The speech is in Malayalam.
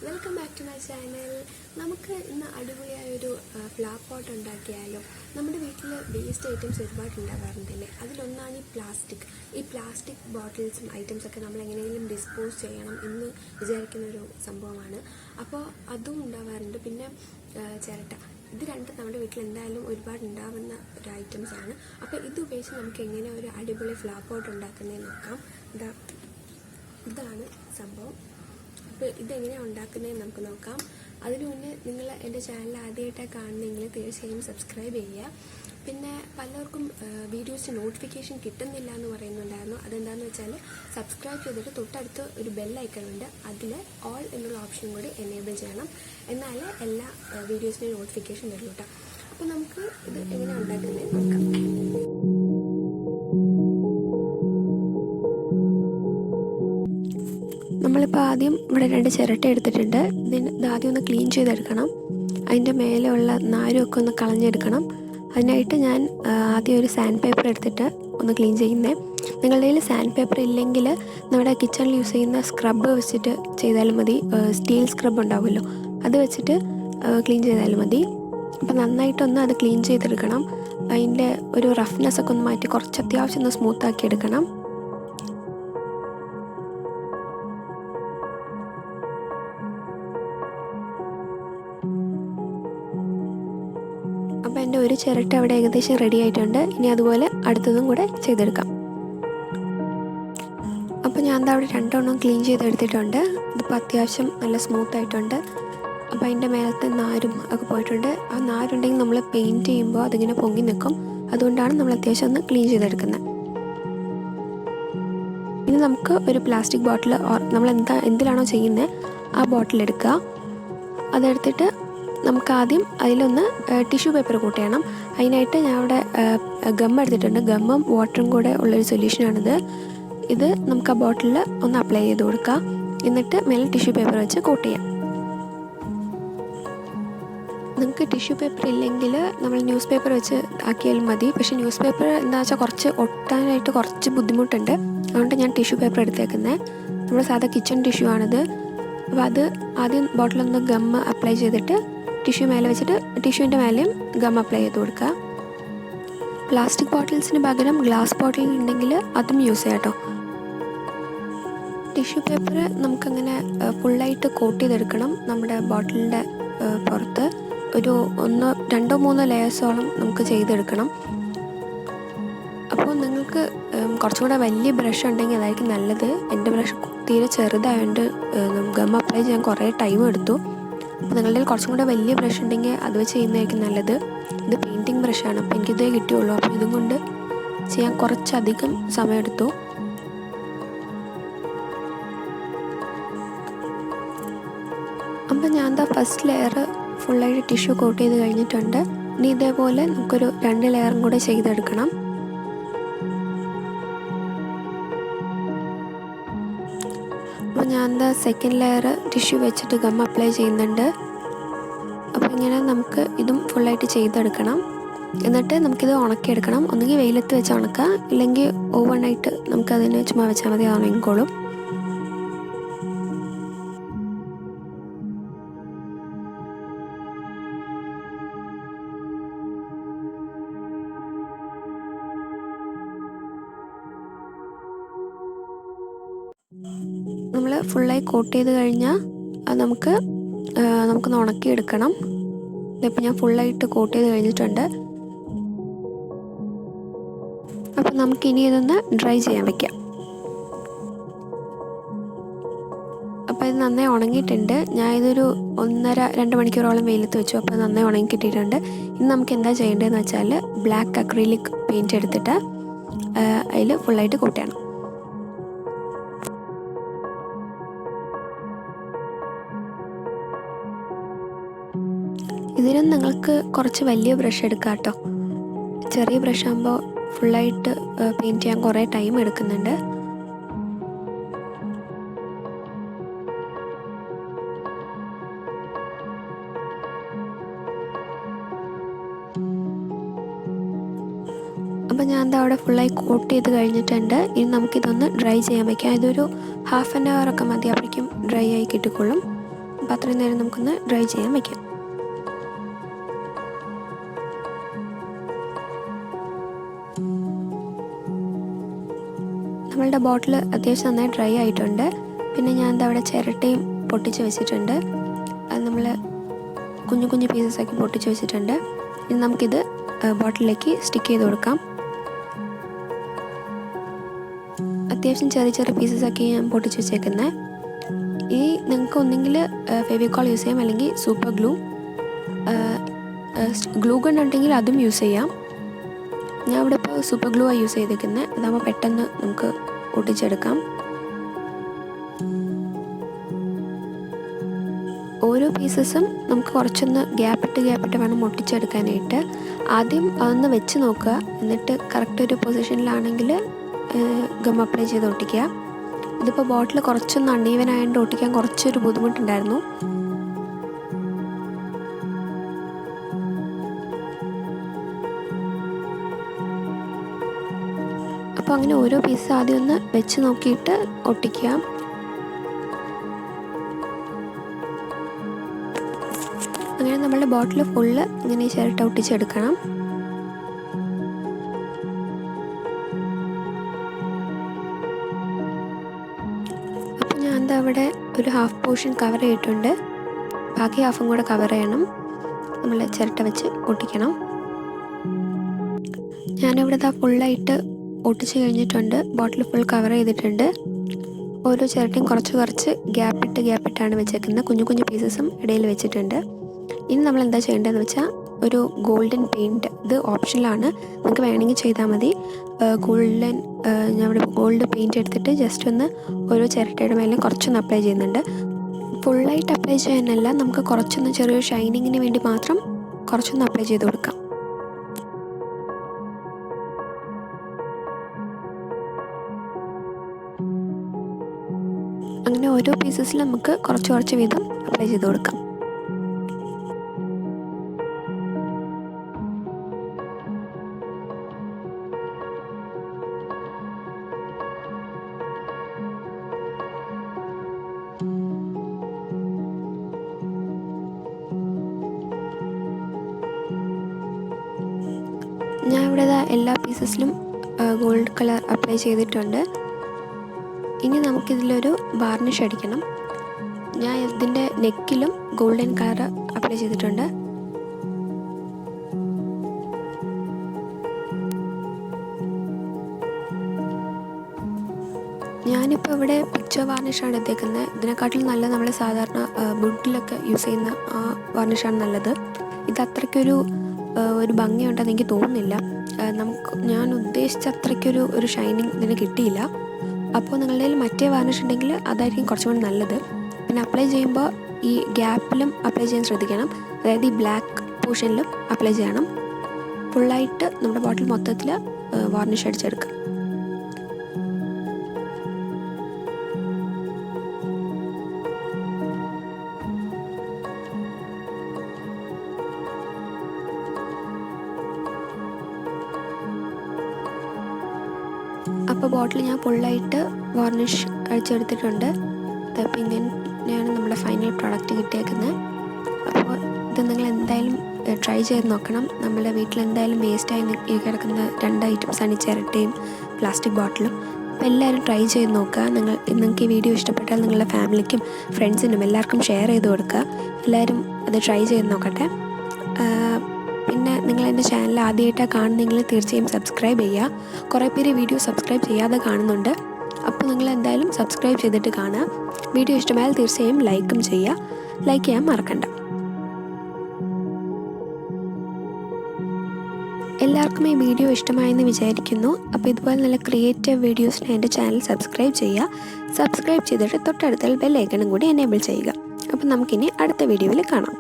Welcome back to my channel. നമുക്ക് ഇന്ന് അടിപൊളിയായൊരു ഫ്ലവർ പോട്ട് ഉണ്ടാക്കിയാലോ. നമ്മുടെ വീട്ടിൽ വേസ്റ്റ് ഐറ്റംസ് ഒരുപാട് ഉണ്ടാകാറുണ്ടല്ലേ. അതിലൊന്നാണ് ഈ പ്ലാസ്റ്റിക് ബോട്ടിൽസും ഐറ്റംസൊക്കെ നമ്മൾ എങ്ങനെയെങ്കിലും ഡിസ്പോസ് ചെയ്യണം എന്ന് വിചാരിക്കുന്നൊരു സംഭവമാണ്. അപ്പോൾ അതും ഉണ്ടാകാറുണ്ട്. പിന്നെ ചിരട്ട, ഇത് രണ്ടും നമ്മുടെ വീട്ടിൽ എന്തായാലും ഒരുപാട് ഉണ്ടാകുന്ന ഒരു ഐറ്റംസാണ്. അപ്പോൾ ഇത് ഉപയോഗിച്ച് നമുക്ക് എങ്ങനെ ഒരു അടിപൊളി ഫ്ലവർ പോട്ട് ഉണ്ടാക്കുന്നതെന്ന് നോക്കാം. ഇതാണ് സംഭവം. അപ്പോൾ ഇതെങ്ങനെയാണ് ഉണ്ടാക്കുന്നതെന്ന് നമുക്ക് നോക്കാം. അതിനു മുന്നേ നിങ്ങൾ എൻ്റെ ചാനൽ ആദ്യമായിട്ടാണ് കാണുന്നതെങ്കിൽ തീർച്ചയായും സബ്സ്ക്രൈബ് ചെയ്യുക. പിന്നെ പലർക്കും വീഡിയോസ് നോട്ടിഫിക്കേഷൻ കിട്ടുന്നില്ല എന്ന് പറയുന്നുണ്ടായിരുന്നു. അതെന്താണെന്ന് വെച്ചാൽ സബ്സ്ക്രൈബ് ചെയ്തിട്ട് തൊട്ടടുത്ത് ഒരു ബെൽ ഐക്കൺ ഉണ്ട്, അതിൽ ഓൾ എന്നുള്ള ഓപ്ഷൻ കൂടി എനേബിൾ ചെയ്യണം. എന്നാൽ എല്ലാ വീഡിയോസിൻ്റെയും നോട്ടിഫിക്കേഷൻ വരും കേട്ടോ. അപ്പോൾ നമുക്ക് ഇത് എങ്ങനെയാണ് ഉണ്ടാക്കുന്നതെന്ന് നോക്കാം. നമ്മളിപ്പോൾ ആദ്യം ഇവിടെ 2 ചിരട്ട എടുത്തിട്ടുണ്ട്. ഇത് ആദ്യം ഒന്ന് ക്ലീൻ ചെയ്തെടുക്കണം. അതിൻ്റെ മേലെയുള്ള നാരുമൊക്കെ ഒന്ന് കളഞ്ഞെടുക്കണം. അതിനായിട്ട് ഞാൻ ആദ്യം ഒരു സാൻഡ് പേപ്പർ എടുത്തിട്ട് ഒന്ന് ക്ലീൻ ചെയ്യുന്നത്. നിങ്ങളുടെ കയ്യിൽ സാൻഡ് പേപ്പർ ഇല്ലെങ്കിൽ നമ്മുടെ കിച്ചണിൽ യൂസ് ചെയ്യുന്ന സ്ക്രബ്ബ് വെച്ചിട്ട് ചെയ്താലും മതി. സ്റ്റീൽ സ്ക്രബ് ഉണ്ടാവുമല്ലോ, അത് വെച്ചിട്ട് ക്ലീൻ ചെയ്താലും മതി. അപ്പോൾ നന്നായിട്ടൊന്ന് അത് ക്ലീൻ ചെയ്തെടുക്കണം. അതിൻ്റെ ഒരു റഫ്നെസ് ഒക്കെ ഒന്ന് മാറ്റി കുറച്ച് അത്യാവശ്യം ഒന്ന് സ്മൂത്താക്കി എടുക്കണം. അപ്പോൾ എൻ്റെ ഒരു ചിരട്ട അവിടെ ഏകദേശം റെഡി ആയിട്ടുണ്ട്. ഇനി അതുപോലെ അടുത്തതും കൂടെ ചെയ്തെടുക്കാം. അപ്പോൾ ഞാൻ അവിടെ 2 എണ്ണം ക്ലീൻ ചെയ്തെടുത്തിട്ടുണ്ട്. ഇതിപ്പോൾ അത്യാവശ്യം നല്ല സ്മൂത്തായിട്ടുണ്ട്. അപ്പോൾ അതിൻ്റെ മേലത്തെ നാരും ഒക്കെ പോയിട്ടുണ്ട്. ആ നാരുണ്ടെങ്കിൽ നമ്മൾ പെയിൻറ്റ് ചെയ്യുമ്പോൾ അതിങ്ങനെ പൊങ്ങി നിൽക്കും. അതുകൊണ്ടാണ് നമ്മൾ അത്യാവശ്യം ഒന്ന് ക്ലീൻ ചെയ്തെടുക്കുന്നത്. ഇനി നമുക്ക് ഒരു പ്ലാസ്റ്റിക് ബോട്ടിൽ നമ്മൾ എന്തിലാണോ ചെയ്യുന്നത് ആ ബോട്ടിൽ എടുക്കുക. അതെടുത്തിട്ട് നമുക്ക് ആദ്യം അതിലൊന്ന് ടിഷ്യൂ പേപ്പർ കൂട്ട് ചെയ്യണം. അതിനായിട്ട് ഞാൻ അവിടെ ഗം എടുത്തിട്ടുണ്ട്. ഗമ്മും വാട്ടറും കൂടെ ഉള്ളൊരു സൊല്യൂഷനാണിത്. ഇത് നമുക്ക് ആ ബോട്ടിലിൽ ഒന്ന് അപ്ലൈ ചെയ്ത് കൊടുക്കുക. എന്നിട്ട് മേലെ ടിഷ്യൂ പേപ്പർ വെച്ച് കോട്ട് ചെയ്യാം. നിങ്ങൾക്ക് ടിഷ്യൂ പേപ്പർ ഇല്ലെങ്കിൽ നമ്മൾ ന്യൂസ് പേപ്പർ വെച്ച് ആക്കിയാലും മതി. പക്ഷേ ന്യൂസ് പേപ്പർ എന്താ വെച്ചാൽ കുറച്ച് ഒട്ടാനായിട്ട് കുറച്ച് ബുദ്ധിമുട്ടുണ്ട്. അതുകൊണ്ട് ഞാൻ ടിഷ്യൂ പേപ്പർ എടുത്തേക്കുന്നത്. നമ്മുടെ സാധാ കിച്ചൺ ടിഷ്യൂ ആണിത്. അപ്പോൾ അത് ആദ്യം ബോട്ടിലൊന്ന് ഗം അപ്ലൈ ചെയ്തിട്ട് ടിഷ്യൂ മേലെ വെച്ചിട്ട് ടിഷ്യൂവിൻ്റെ മേലെയും ഗം അപ്ലൈ ചെയ്ത് കൊടുക്കുക. പ്ലാസ്റ്റിക് ബോട്ടിൽസിന് പകരം ഗ്ലാസ് ബോട്ടിൽ ഉണ്ടെങ്കിൽ അതും യൂസ് ചെയ്യാം കേട്ടോ. ടിഷ്യൂ പേപ്പർ നമുക്കങ്ങനെ ഫുള്ളായിട്ട് കോട്ട് ചെയ്തെടുക്കണം. നമ്മുടെ ബോട്ടിലിൻ്റെ പുറത്ത് ഒരു 1, 2, 3 ലെയേഴ്സോളം നമുക്ക് ചെയ്തെടുക്കണം. അപ്പോൾ നിങ്ങൾക്ക് കുറച്ചും കൂടെ വലിയ ബ്രഷ് ഉണ്ടെങ്കിൽ അതായിരിക്കും നല്ലത്. എൻ്റെ ബ്രഷ് തീരെ ചെറുതായതുകൊണ്ട് ഗം അപ്ലൈ ചെയ്യാൻ കുറേ ടൈം എടുത്തു. അപ്പോൾ നിങ്ങളുടെ കുറച്ചും കൂടെ വലിയ ബ്രഷ് ഉണ്ടെങ്കിൽ അത് വെച്ച് ചെയ്യുന്നതായിരിക്കും നല്ലത്. ഇത് പെയിൻറ്റിങ് ബ്രഷാണ്, അപ്പോൾ എനിക്കിതേ കിട്ടിയുള്ളൂ. അപ്പോൾ ഇതും കൊണ്ട് ചെയ്യാൻ കുറച്ചധികം സമയമെടുത്തു. അപ്പോൾ ഞാൻ ഫസ്റ്റ് ലെയർ ഫുള്ളായിട്ട് ടിഷ്യൂ കോട്ട് ചെയ്ത് കഴിഞ്ഞിട്ടുണ്ട്. ഇനി ഇതേപോലെ നമുക്കൊരു 2 ലെയറും കൂടെ ചെയ്തെടുക്കണം. അപ്പോൾ ഞാൻ സെക്കൻഡ് ലെയർ ടിഷ്യൂ വെച്ചിട്ട് ഗം അപ്ലൈ ചെയ്യുന്നുണ്ട്. അപ്പോൾ ഇങ്ങനെ നമുക്ക് ഇതും ഫുള്ളായിട്ട് ചെയ്തെടുക്കണം. എന്നിട്ട് നമുക്കിത് ഉണക്കിയെടുക്കണം. ഒന്നുകിൽ വെയിലത്ത് വെച്ച് ഉണക്കുക, ഇല്ലെങ്കിൽ ഓവർനൈറ്റ് നമുക്കതിന് ചുമ്മാ വെച്ചാൽ മതി, അത് ഉണങ്ങിക്കോളും. നമ്മൾ ഫുള്ളായി കോട്ട് ചെയ്ത് കഴിഞ്ഞാൽ അത് നമുക്കൊന്ന് ഉണക്കിയെടുക്കണം. ഇതിപ്പോൾ ഞാൻ ഫുള്ളായിട്ട് കോട്ട് ചെയ്ത് കഴിഞ്ഞിട്ടുണ്ട്. അപ്പം നമുക്കിനി ഇതൊന്ന് ഡ്രൈ ചെയ്യാൻ വയ്ക്കാം. അപ്പോൾ ഇത് നന്നായി ഉണങ്ങിയിട്ടുണ്ട്. ഞാൻ ഇതൊരു 1.5-2 മണിക്കൂറോളം വെയിലത്ത് വെച്ചു. അപ്പോൾ നന്നായി ഉണങ്ങി കിട്ടിയിട്ടുണ്ട്. ഇനി നമുക്ക് എന്താ ചെയ്യേണ്ടതെന്ന് വെച്ചാൽ ബ്ലാക്ക് അക്രിലിക് പെയിൻറ്റ് എടുത്തിട്ട് അതിൽ ഫുള്ളായിട്ട് കോട്ട് ചെയ്യണം. ഇതിനും നിങ്ങൾക്ക് കുറച്ച് വലിയ ബ്രഷ് എടുക്കാം കേട്ടോ. ചെറിയ ബ്രഷ് ആകുമ്പോൾ ഫുള്ളായിട്ട് പെയിൻറ്റ് ചെയ്യാൻ കുറേ ടൈം എടുക്കുന്നുണ്ട്. അപ്പോൾ ഞാൻ അവിടെ ഫുള്ളായി കോട്ട് ചെയ്ത് കഴിഞ്ഞിട്ടുണ്ട്. ഇനി നമുക്കിതൊന്ന് ഡ്രൈ ചെയ്യാൻ വയ്ക്കാം. ഇതൊരു 1/2 hour ഒക്കെ മതി, അപ്പോഴേക്കും ഡ്രൈ ആയി കിട്ടിക്കൊള്ളും. അപ്പോൾ അത്രയും നേരം നമുക്കൊന്ന് ഡ്രൈ ചെയ്യാൻ വയ്ക്കാം. നമ്മളുടെ ബോട്ടിൽ അത്യാവശ്യം നന്നായി ഡ്രൈ ആയിട്ടുണ്ട്. പിന്നെ ഞാൻ എന്താ അവിടെ ചിരട്ടയും പൊട്ടിച്ച് വെച്ചിട്ടുണ്ട്. അത് നമ്മൾ കുഞ്ഞു കുഞ്ഞു പീസസാക്കി പൊട്ടിച്ച് വെച്ചിട്ടുണ്ട്. ഇനി നമുക്കിത് ബോട്ടിലേക്ക് സ്റ്റിക്ക് ചെയ്ത് കൊടുക്കാം. അത്യാവശ്യം ചെറിയ ചെറിയ പീസസാക്കി ഞാൻ പൊട്ടിച്ച് വെച്ചേക്കുന്നത്. ഈ നിങ്ങൾക്ക് ഒന്നെങ്കിൽ ഫെവിക്കോൾ യൂസ് ചെയ്യാം, അല്ലെങ്കിൽ സൂപ്പർ ഗ്ലൂ ഗൺ ഉണ്ടെങ്കിൽ അതും യൂസ് ചെയ്യാം. ഞാൻ ഇവിടെ ഇപ്പോൾ സൂപ്പർ ഗ്ലൂ ആണ് യൂസ് ചെയ്തേക്കുന്നത്. അതാകുമ്പോൾ പെട്ടെന്ന് നമുക്ക് ഒട്ടിച്ചെടുക്കാം. ഓരോ പീസസും നമുക്ക് കുറച്ചൊന്ന് ഗ്യാപ്പിട്ട് വേണം ഒട്ടിച്ചെടുക്കാനായിട്ട്. ആദ്യം അതൊന്ന് വെച്ച് നോക്കുക, എന്നിട്ട് കറക്റ്റ് ഒരു പൊസിഷനിലാണെങ്കിൽ ഗം അപ്ലൈ ചെയ്ത് ഒട്ടിക്കുക. ഇതിപ്പോൾ ബോട്ടിൽ കുറച്ചൊന്ന് അണ്ണീവനായതുകൊണ്ട് ഒട്ടിക്കാൻ കുറച്ചൊരു ബുദ്ധിമുട്ടുണ്ടായിരുന്നു. അപ്പോൾ അങ്ങനെ ഓരോ പീസ് ആദ്യം ഒന്ന് വെച്ച് നോക്കിയിട്ട് ഒട്ടിക്കുക. അങ്ങനെ നമ്മളുടെ ബോട്ടിൽ ഫുള്ള് ഇങ്ങനെ ചിരട്ട ഒട്ടിച്ചെടുക്കണം. അപ്പോൾ ഞാൻ എന്താ അവിടെ ഒരു ഹാഫ് പോർഷൻ കവർ ചെയ്തിട്ടുണ്ട്. ബാക്കി ഹാഫും കൂടെ കവർ ചെയ്യണം. നമ്മൾ ചിരട്ട വെച്ച് ഒട്ടിക്കണം. ഞാനിവിടെ ഇതാ ഫുള്ളായിട്ട് ഒട്ടിച്ച് കഴിഞ്ഞിട്ടുണ്ട്. ബോട്ടിൽ ഫുൾ കവർ ചെയ്തിട്ടുണ്ട്. ഓരോ ചിരട്ടയും കുറച്ച് ഗ്യാപ്പിട്ടാണ് വെച്ചേക്കുന്നത്. കുഞ്ഞു കുഞ്ഞു പീസസും ഇടയിൽ വെച്ചിട്ടുണ്ട്. ഇനി നമ്മൾ എന്താ ചെയ്യേണ്ടതെന്ന് വെച്ചാൽ ഒരു ഗോൾഡൻ പെയിൻറ്റ്, ഇത് ഓപ്ഷനിലാണ്, നിങ്ങൾക്ക് വേണമെങ്കിൽ ചെയ്താൽ മതി. ഞാൻ ഇവിടെ ഗോൾഡ് പെയിൻറ്റ് എടുത്തിട്ട് ജസ്റ്റ് ഒന്ന് ഓരോ ചിരട്ടയുടെ മേലും കുറച്ചൊന്ന് അപ്ലൈ ചെയ്യുന്നുണ്ട്. ഫുള്ളായിട്ട് അപ്ലൈ ചെയ്യാനല്ല, നമുക്ക് കുറച്ചൊന്ന് ചെറിയൊരു ഷൈനിങ്ങിന് വേണ്ടി മാത്രം കുറച്ചൊന്ന് അപ്ലൈ ചെയ്ത് കൊടുക്കാം. അങ്ങനെ ഓരോ പീസസിലും നമുക്ക് കുറച്ച് വീതം അപ്ലൈ ചെയ്ത് കൊടുക്കാം. ഞാൻ ഇവിടെ എല്ലാ പീസസിലും ഗോൾഡ് കളർ അപ്ലൈ ചെയ്തിട്ടുണ്ട്. ഇനി നമുക്കിതിലൊരു വാർണിഷ് അടിക്കണം. ഞാൻ ഇതിൻ്റെ നെക്കിലും ഗോൾഡൻ കളർ അപ്ലൈ ചെയ്തിട്ടുണ്ട്. ഞാനിപ്പോൾ ഇവിടെ പിക്ചർ വാർണിഷാണ് എടുത്തേക്കുന്നത്. ഇതിനെക്കാട്ടിലും നല്ല നമ്മൾ സാധാരണ വുഡിലൊക്കെ യൂസ് ചെയ്യുന്ന ആ വാർണിഷാണ് നല്ലത്. ഇത് അത്രയ്ക്കൊരു ഭംഗിയുണ്ടെന്ന് എനിക്ക് തോന്നുന്നില്ല. ഞാൻ ഉദ്ദേശിച്ച അത്രയ്ക്കൊരു ഷൈനിങ് ഇതിന് കിട്ടിയില്ല. അപ്പോൾ നിങ്ങളുടെ കയ്യിൽ മറ്റേ വാർണിഷ് ഉണ്ടെങ്കിൽ അതായിരിക്കും കുറച്ചും കൂടി നല്ലത്. പിന്നെ അപ്ലൈ ചെയ്യുമ്പോൾ ഈ ഗ്യാപ്പിലും അപ്ലൈ ചെയ്യാൻ ശ്രദ്ധിക്കണം. അതായത് ഈ ബ്ലാക്ക് പോർഷനിലും അപ്ലൈ ചെയ്യണം. ഫുള്ളായിട്ട് നമ്മുടെ ബോട്ടിൽ മൊത്തത്തിൽ വാർണിഷ് അടിച്ചെടുക്കാം. അപ്പോൾ ബോട്ടിൽ ഞാൻ ഫുള്ളായിട്ട് വാർണിഷ് അടിച്ചെടുത്തിട്ടുണ്ട്. അപ്പോൾ ഇങ്ങനെയാണ് നമ്മുടെ ഫൈനൽ പ്രോഡക്റ്റ് കിട്ടിയേക്കുന്നത്. അപ്പോൾ ഇത് നിങ്ങൾ എന്തായാലും ട്രൈ ചെയ്ത് നോക്കണം. നമ്മുടെ വീട്ടിൽ എന്തായാലും വേസ്റ്റായി കിടക്കുന്ന 2 ഐറ്റംസാണ് ഈ ചിരട്ടയും പ്ലാസ്റ്റിക് ബോട്ടിലും. അപ്പോൾ എല്ലാവരും ട്രൈ ചെയ്ത് നോക്കുക. നിങ്ങൾക്ക് ഈ വീഡിയോ ഇഷ്ടപ്പെട്ടാൽ നിങ്ങളുടെ ഫാമിലിക്കും ഫ്രണ്ട്സിനും എല്ലാവർക്കും ഷെയർ ചെയ്ത് കൊടുക്കുക. എല്ലാവരും അത് ട്രൈ ചെയ്ത് നോക്കട്ടെ. പിന്നെ നിങ്ങൾ എൻ്റെ ചാനൽ ആദ്യമായിട്ടാണ് കാണുന്നതെങ്കിൽ തീർച്ചയായും സബ്സ്ക്രൈബ് ചെയ്യുക. കുറേ പേര് വീഡിയോ സബ്സ്ക്രൈബ് ചെയ്യാതെ കാണുന്നുണ്ട്. അപ്പോൾ നിങ്ങൾ എന്തായാലും സബ്സ്ക്രൈബ് ചെയ്തിട്ട് കാണുക. വീഡിയോ ഇഷ്ടമായാൽ തീർച്ചയായും ലൈക്കും ചെയ്യുക. ലൈക്ക് ചെയ്യാൻ മറക്കണ്ട. എല്ലാവർക്കും ഈ വീഡിയോ ഇഷ്ടമായെന്ന് വിചാരിക്കുന്നു. അപ്പോൾ ഇതുപോലെ നല്ല ക്രിയേറ്റീവ് വീഡിയോസിന് എൻ്റെ ചാനൽ സബ്സ്ക്രൈബ് ചെയ്യുക. സബ്സ്ക്രൈബ് ചെയ്തിട്ട് തൊട്ടടുത്തുള്ള ബെൽ ഐക്കണും കൂടി എനേബിൾ ചെയ്യുക. അപ്പോൾ നമുക്കിനി അടുത്ത വീഡിയോയിൽ കാണാം.